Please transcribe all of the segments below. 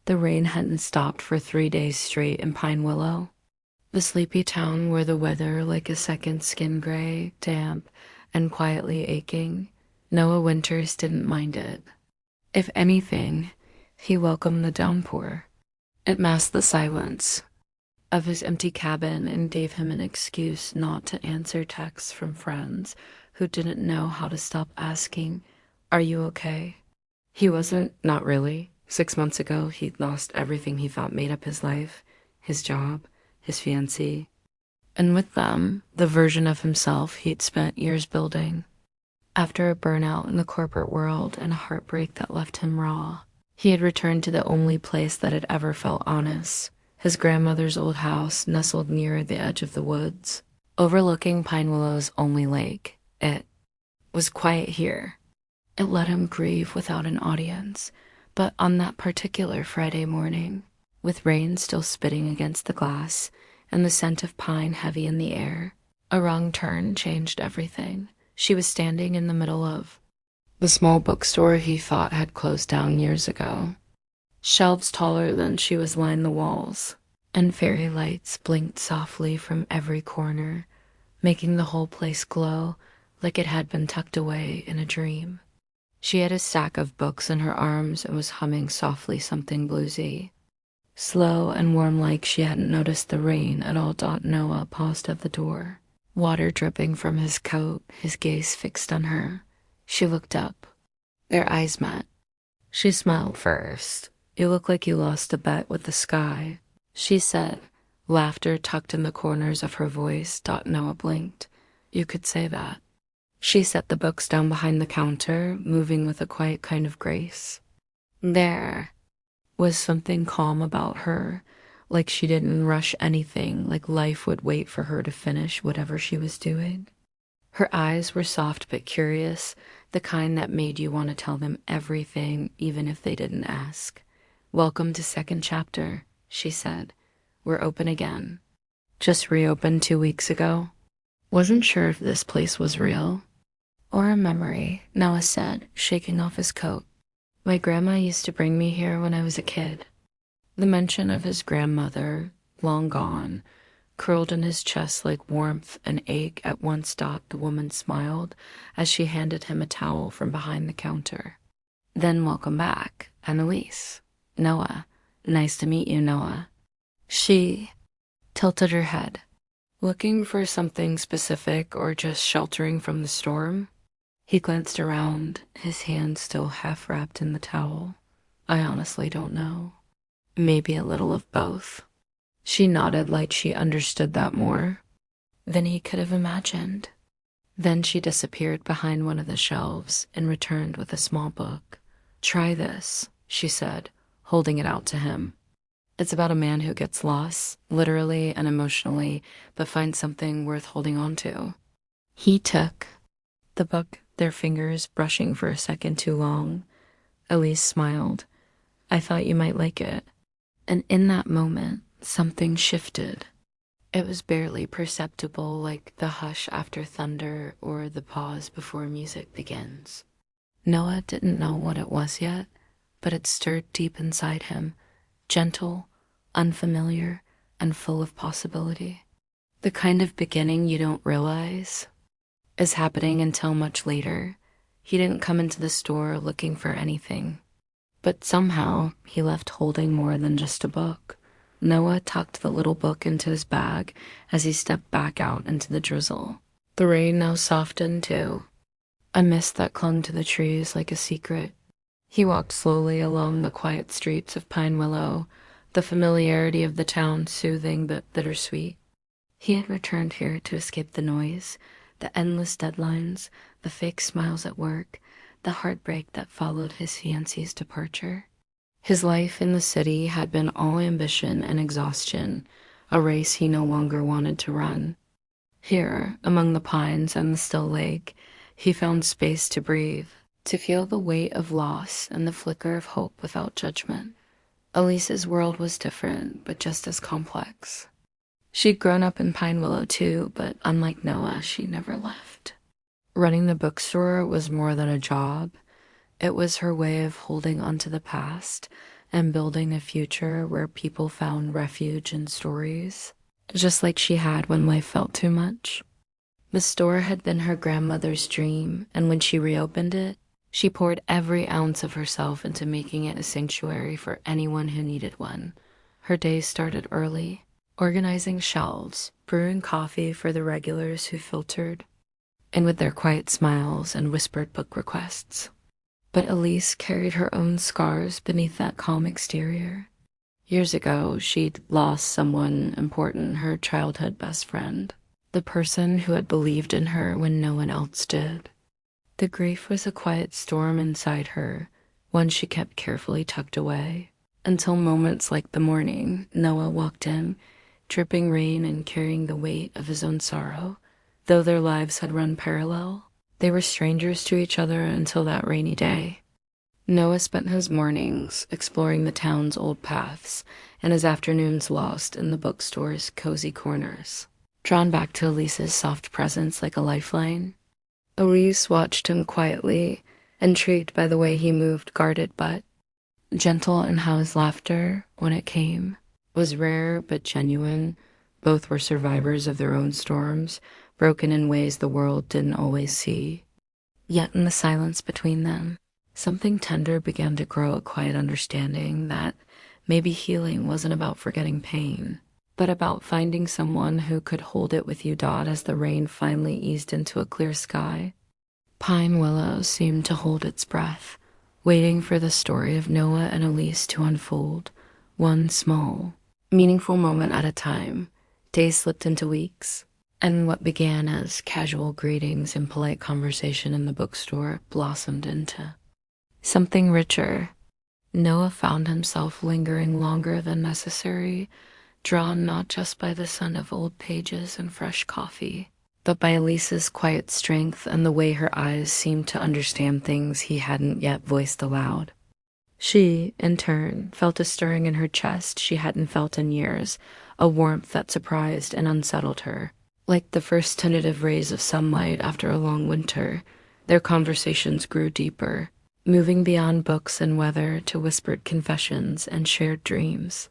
The rain hadn't stopped for 3 days straight in Pine Willow. The sleepy town where the weather like a second skin gray, damp, and quietly aching. Noah Winters didn't mind it. If anything, he welcomed the downpour. It masked the silence of his empty cabin and gave him an excuse not to answer texts from friends who didn't know how to stop asking, "Are you okay?" He wasn't, not really. 6 months ago, he'd lost everything he thought made up his life, his job, his fiancée, and with them, the version of himself he'd spent years building. After a burnout in the corporate world and a heartbreak that left him raw, he had returned to the only place that had ever felt honest, his grandmother's old house nestled near the edge of the woods, overlooking Pine Willow's only lake. It was quiet here. It let him grieve without an audience, but on that particular Friday morning, with rain still spitting against the glass and the scent of pine heavy in the air, a wrong turn changed everything. She was standing in the middle of the small bookstore he thought had closed down years ago. Shelves taller than she was lined the walls, and fairy lights blinked softly from every corner, making the whole place glow like it had been tucked away in a dream. She had a stack of books in her arms and was humming softly something bluesy. Slow and warm like she hadn't noticed the rain at all. Noah paused at the door, water dripping from his coat, his gaze fixed on her. She looked up. Their eyes met. She smiled first. "You look like you lost a bet with the sky," she said, laughter tucked in the corners of her voice. Noah blinked. "You could say that." She set the books down behind the counter, moving with a quiet kind of grace. There was something calm about her, like she didn't rush anything, like life would wait for her to finish whatever she was doing. Her eyes were soft but curious, the kind that made you want to tell them everything, even if they didn't ask. "Welcome to second chapter," she said. "We're open again. Just reopened 2 weeks ago." Wasn't sure if this place was real or a memory, Noah said, shaking off his coat. "My grandma used to bring me here when I was a kid." The mention of his grandmother, long gone, curled in his chest like warmth and ache at once. The woman smiled as she handed him a towel from behind the counter. "Then welcome back, Annalise. Noah. Nice to meet you, Noah." She tilted her head. "Looking for something specific or just sheltering from the storm?" He glanced around, his hand still half wrapped in the towel. "I honestly don't know. Maybe a little of both." She nodded like she understood that more than he could have imagined. Then she disappeared behind one of the shelves and returned with a small book. "Try this," she said, holding it out to him. "It's about a man who gets lost, literally and emotionally, but finds something worth holding on to." He took the book, their fingers brushing for a second too long. Elise smiled. "I thought you might like it." And in that moment, something shifted. It was barely perceptible, like the hush after thunder or the pause before music begins. Noah didn't know what it was yet, but it stirred deep inside him, gentle, unfamiliar, and full of possibility. The kind of beginning you don't realize is happening until much later. He didn't come into the store looking for anything, but somehow he left holding more than just a book. Noah tucked the little book into his bag as he stepped back out into the drizzle. The rain now softened too, a mist that clung to the trees like a secret. He walked slowly along the quiet streets of Pine Willow, the familiarity of the town soothing but bittersweet. He had returned here to escape the noise, the endless deadlines, the fake smiles at work, the heartbreak that followed his fiancée's departure. His life in the city had been all ambition and exhaustion, a race he no longer wanted to run. Here, among the pines and the still lake, he found space to breathe, to feel the weight of loss and the flicker of hope without judgment. Elise's world was different, but just as complex. She'd grown up in Pine Willow too, but unlike Noah, she never left. Running the bookstore was more than a job. It was her way of holding onto the past, and building a future where people found refuge in stories, just like she had when life felt too much. The store had been her grandmother's dream, and when she reopened it, she poured every ounce of herself into making it a sanctuary for anyone who needed one. Her days started early, organizing shelves, brewing coffee for the regulars who filtered, and with their quiet smiles and whispered book requests. But Elise carried her own scars beneath that calm exterior. Years ago, she'd lost someone important, her childhood best friend, the person who had believed in her when no one else did. The grief was a quiet storm inside her, one she kept carefully tucked away, until moments like the morning Noah walked in, dripping rain and carrying the weight of his own sorrow. Though their lives had run parallel, they were strangers to each other until that rainy day. Noah spent his mornings exploring the town's old paths and his afternoons lost in the bookstore's cozy corners, drawn back to Elise's soft presence like a lifeline. Elise watched him quietly, intrigued by the way he moved, guarded but gentle, and how his laughter, when it came, was rare but genuine. Both were survivors of their own storms, broken in ways the world didn't always see. Yet in the silence between them, something tender began to grow, a quiet understanding that maybe healing wasn't about forgetting pain, but about finding someone who could hold it with you. As the rain finally eased into a clear sky, Pine Willow seemed to hold its breath, waiting for the story of Noah and Elise to unfold, one small, meaningful moment at a time. Days slipped into weeks, and what began as casual greetings and polite conversation in the bookstore blossomed into something richer. Noah found himself lingering longer than necessary, drawn not just by the scent of old pages and fresh coffee, but by Elise's quiet strength and the way her eyes seemed to understand things he hadn't yet voiced aloud. She, in turn, felt a stirring in her chest she hadn't felt in years, a warmth that surprised and unsettled her. Like the first tentative rays of sunlight after a long winter, their conversations grew deeper, moving beyond books and weather to whispered confessions and shared dreams.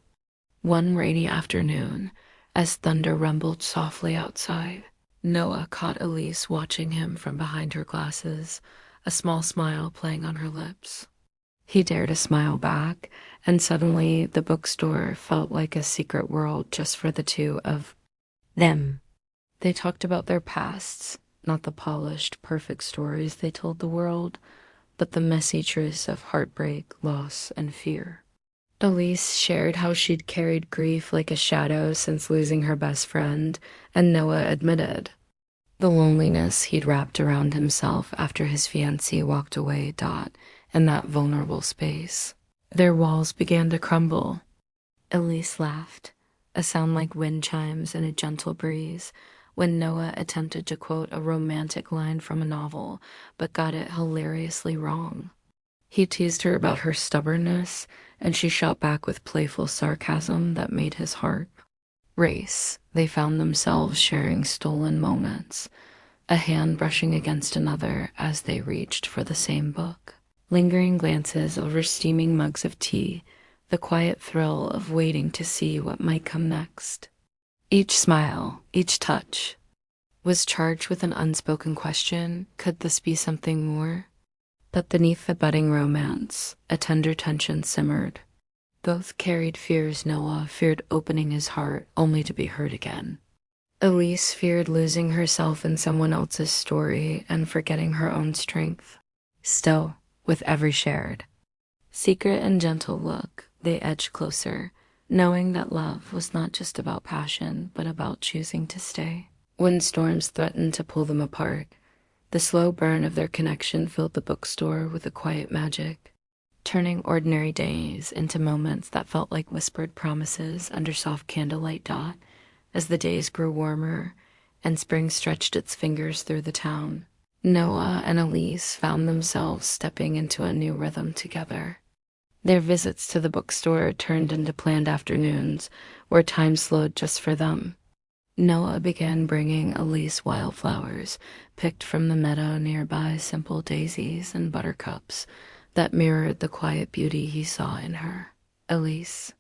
One rainy afternoon, as thunder rumbled softly outside, Noah caught Elise watching him from behind her glasses, a small smile playing on her lips. He dared a smile back, and suddenly the bookstore felt like a secret world just for the two of them. They talked about their pasts, not the polished, perfect stories they told the world, but the messy truths of heartbreak, loss, and fear. Elise shared how she'd carried grief like a shadow since losing her best friend, and Noah admitted the loneliness he'd wrapped around himself after his fiancée walked away. In that vulnerable space, their walls began to crumble. Elise laughed, a sound like wind chimes in a gentle breeze, when Noah attempted to quote a romantic line from a novel, but got it hilariously wrong. He teased her about her stubbornness, and she shot back with playful sarcasm that made his heart race. They found themselves sharing stolen moments, a hand brushing against another as they reached for the same book. Lingering glances over steaming mugs of tea, the quiet thrill of waiting to see what might come next. Each smile, each touch, was charged with an unspoken question: could this be something more? But beneath the budding romance, a tender tension simmered. Both carried fears. Noah feared opening his heart only to be hurt again. Elise feared losing herself in someone else's story and forgetting her own strength. Still, with every shared secret and gentle look, they edged closer, knowing that love was not just about passion, but about choosing to stay. When storms threatened to pull them apart, the slow burn of their connection filled the bookstore with a quiet magic, turning ordinary days into moments that felt like whispered promises under soft candlelight. As the days grew warmer and spring stretched its fingers through the town, Noah and Elise found themselves stepping into a new rhythm together. Their visits to the bookstore turned into planned afternoons where time slowed just for them. Noah began bringing Elise wildflowers picked from the meadow nearby, simple daisies and buttercups that mirrored the quiet beauty he saw in her. Elise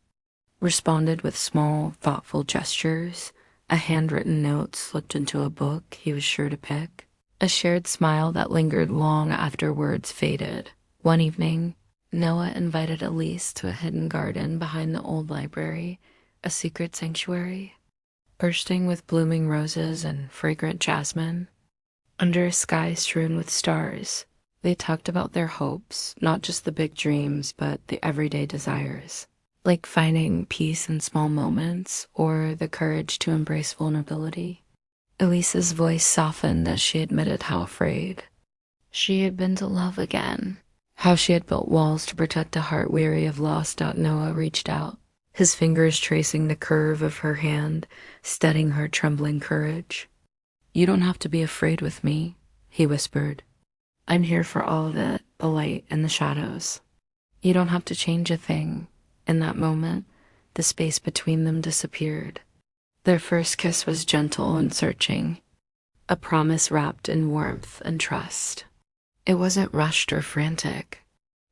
responded with small, thoughtful gestures, a handwritten note slipped into a book he was sure to pick, a shared smile that lingered long after words faded. One evening, Noah invited Elise to a hidden garden behind the old library, a secret sanctuary, bursting with blooming roses and fragrant jasmine. Under a sky strewn with stars, they talked about their hopes, not just the big dreams, but the everyday desires, like finding peace in small moments or the courage to embrace vulnerability. Elise's voice softened as she admitted how afraid she had been to love again, how she had built walls to protect a heart weary of loss. Noah reached out, his fingers tracing the curve of her hand, steadying her trembling courage. "You don't have to be afraid with me," he whispered. "I'm here for all of it, the light and the shadows. You don't have to change a thing." In that moment, the space between them disappeared. Their first kiss was gentle and searching, a promise wrapped in warmth and trust. It wasn't rushed or frantic.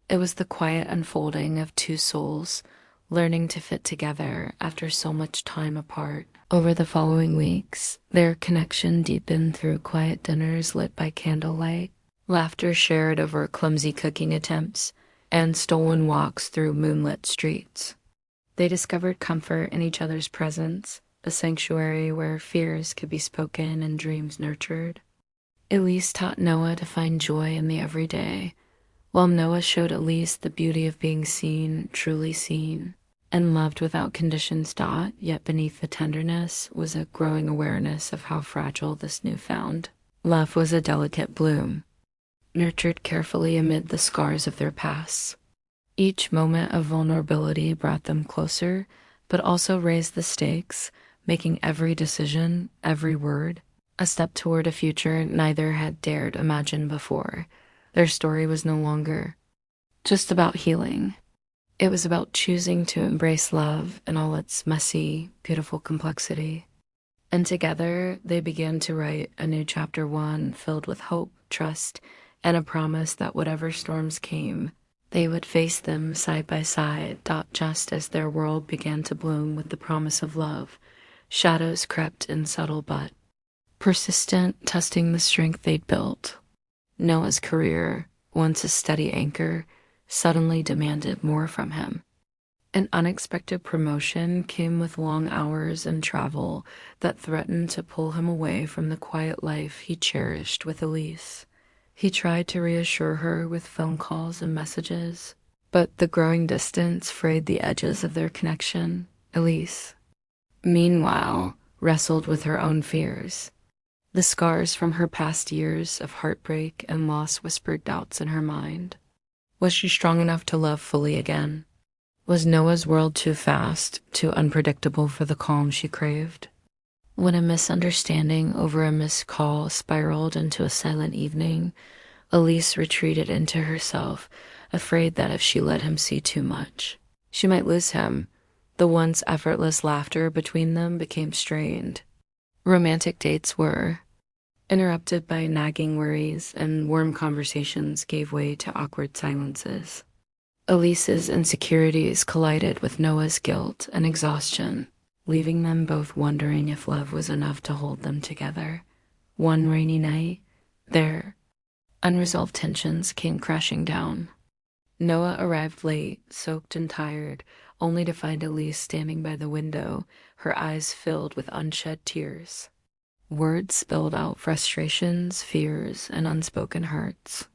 It was the quiet unfolding of two souls learning to fit together after so much time apart. Over the following weeks, their connection deepened through quiet dinners lit by candlelight, laughter shared over clumsy cooking attempts, and stolen walks through moonlit streets. They discovered comfort in each other's presence, a sanctuary where fears could be spoken and dreams nurtured. Elise taught Noah to find joy in the everyday, while Noah showed Elise the beauty of being seen, truly seen, and loved without conditions. Yet beneath the tenderness was a growing awareness of how fragile this newfound love was, a delicate bloom, nurtured carefully amid the scars of their pasts. Each moment of vulnerability brought them closer, but also raised the stakes, making every decision, every word, a step toward a future neither had dared imagine before. Their story was no longer just about healing. It was about choosing to embrace love in all its messy, beautiful complexity. And together, they began to write a new chapter, one filled with hope, trust, and a promise that whatever storms came, they would face them side by side. Just as their world began to bloom with the promise of love, shadows crept in subtle but persistent, testing the strength they'd built. Noah's career, once a steady anchor, suddenly demanded more from him. An unexpected promotion came with long hours and travel that threatened to pull him away from the quiet life he cherished with Elise. He tried to reassure her with phone calls and messages, but the growing distance frayed the edges of their connection. Elise, meanwhile, wrestled with her own fears. The scars from her past years of heartbreak and loss whispered doubts in her mind. Was she strong enough to love fully again? Was Noah's world too fast, too unpredictable for the calm she craved? When a misunderstanding over a missed call spiraled into a silent evening, Elise retreated into herself, afraid that if she let him see too much, she might lose him. The once effortless laughter between them became strained. Romantic dates were interrupted by nagging worries, and warm conversations gave way to awkward silences. Elise's insecurities collided with Noah's guilt and exhaustion, leaving them both wondering if love was enough to hold them together. One rainy night, their unresolved tensions came crashing down. Noah arrived late, soaked and tired, only to find Elise standing by the window, her eyes filled with unshed tears. Words spilled out frustrations, fears, and unspoken hurts.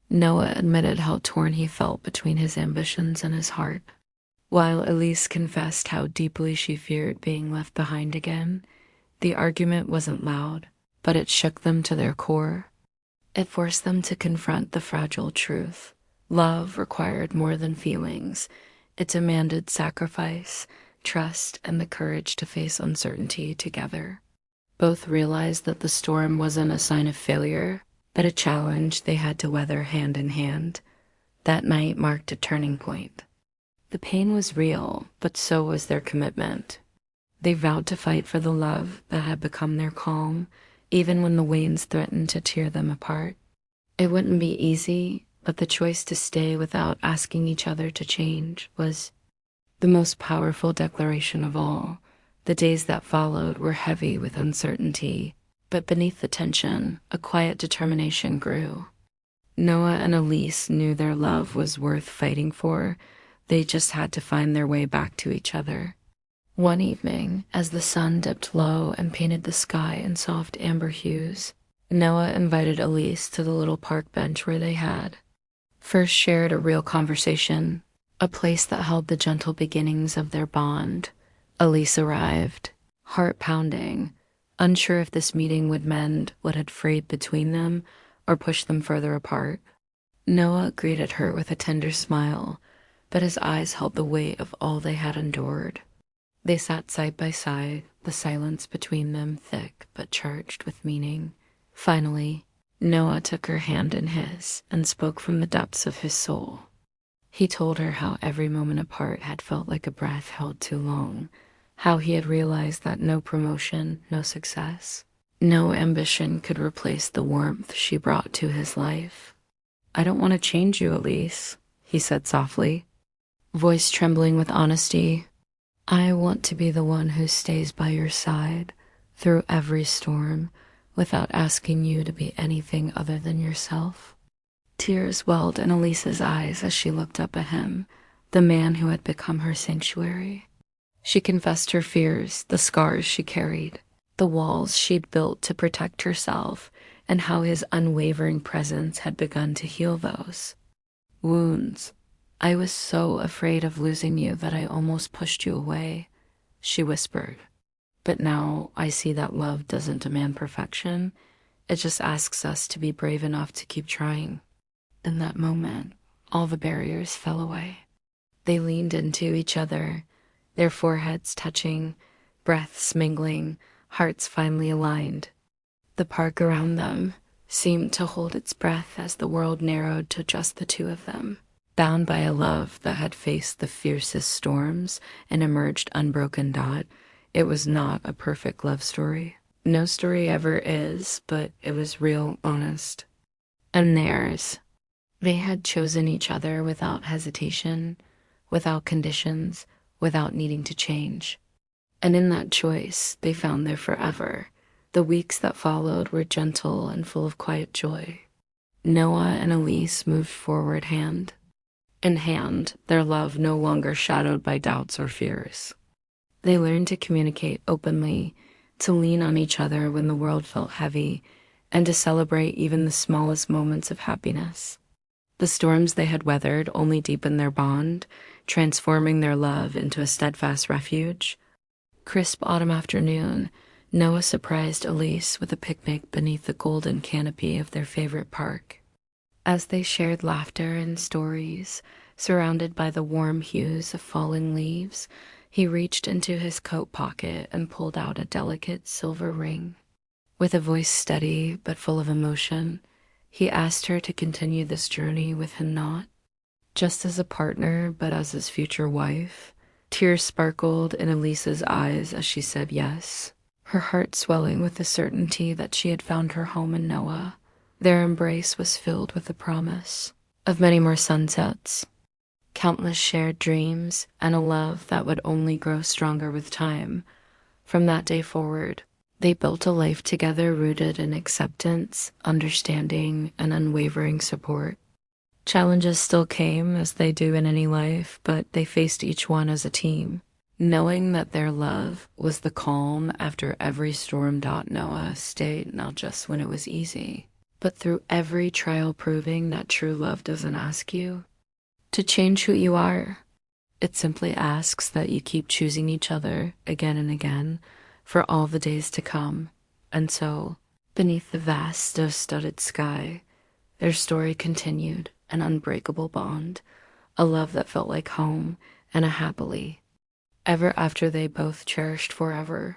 Noah admitted how torn he felt between his ambitions and his heart, while Elise confessed how deeply she feared being left behind again. The argument wasn't loud, but it shook them to their core. It forced them to confront the fragile truth. Love required more than feelings. It demanded sacrifice, trust, and the courage to face uncertainty together. Both realized that the storm wasn't a sign of failure, but a challenge they had to weather hand in hand. That night marked a turning point. The pain was real, but so was their commitment. They vowed to fight for the love that had become their calm, even when the winds threatened to tear them apart. It wouldn't be easy, but the choice to stay without asking each other to change was The most powerful declaration of all. The days that followed were heavy with uncertainty, but beneath the tension, a quiet determination grew. Noah and Elise knew their love was worth fighting for. They just had to find their way back to each other. One evening, as the sun dipped low and painted the sky in soft amber hues, Noah invited Elise to the little park bench where they had first shared a real conversation, a place that held the gentle beginnings of their bond. Elise arrived, heart pounding, unsure if this meeting would mend what had frayed between them or push them further apart. Noah greeted her with a tender smile, but his eyes held the weight of all they had endured. They sat side by side, the silence between them thick but charged with meaning. Finally, Noah took her hand in his and spoke from the depths of his soul. He told her how every moment apart had felt like a breath held too long, how he had realized that no promotion, no success, no ambition could replace the warmth she brought to his life. "I don't want to change you, Elise," he said softly, voice trembling with honesty. "I want to be the one who stays by your side through every storm without asking you to be anything other than yourself." Tears welled in Elise's eyes as she looked up at him, the man who had become her sanctuary. She confessed her fears, the scars she carried, the walls she'd built to protect herself, and how his unwavering presence had begun to heal those wounds. "I was so afraid of losing you that I almost pushed you away," she whispered. "But now I see that love doesn't demand perfection. It just asks us to be brave enough to keep trying." In that moment, all the barriers fell away. They leaned into each other, their foreheads touching, breaths mingling, hearts finally aligned. The park around them seemed to hold its breath as the world narrowed to just the two of them, bound by a love that had faced the fiercest storms and emerged unbroken. It was not a perfect love story. No story ever is, but it was real, honest. And theirs. They had chosen each other without hesitation, without conditions, without needing to change. And in that choice, they found their forever. The weeks that followed were gentle and full of quiet joy. Noah and Elise moved forward hand in hand, their love no longer shadowed by doubts or fears. They learned to communicate openly, to lean on each other when the world felt heavy, and to celebrate even the smallest moments of happiness. The storms they had weathered only deepened their bond, transforming their love into a steadfast refuge. Crisp autumn afternoon, Noah surprised Elise with a picnic beneath the golden canopy of their favorite park. As they shared laughter and stories, surrounded by the warm hues of falling leaves, he reached into his coat pocket and pulled out a delicate silver ring. With a voice steady but full of emotion, he asked her to continue this journey with him, not just as a partner, but as his future wife. Tears sparkled in Elise's eyes as she said yes, her heart swelling with the certainty that she had found her home in Noah. Their embrace was filled with the promise of many more sunsets, countless shared dreams, and a love that would only grow stronger with time. From that day forward, they built a life together rooted in acceptance, understanding, and unwavering support. Challenges still came, as they do in any life, but they faced each one as a team, knowing that their love was the calm after every storm. Noah stayed not just when it was easy, but through every trial, proving that true love doesn't ask you to change who you are. It simply asks that you keep choosing each other again and again for all the days to come. And so, beneath the vast snow-studded sky, their story continued, an unbreakable bond, a love that felt like home, and a happily ever after they both cherished forever.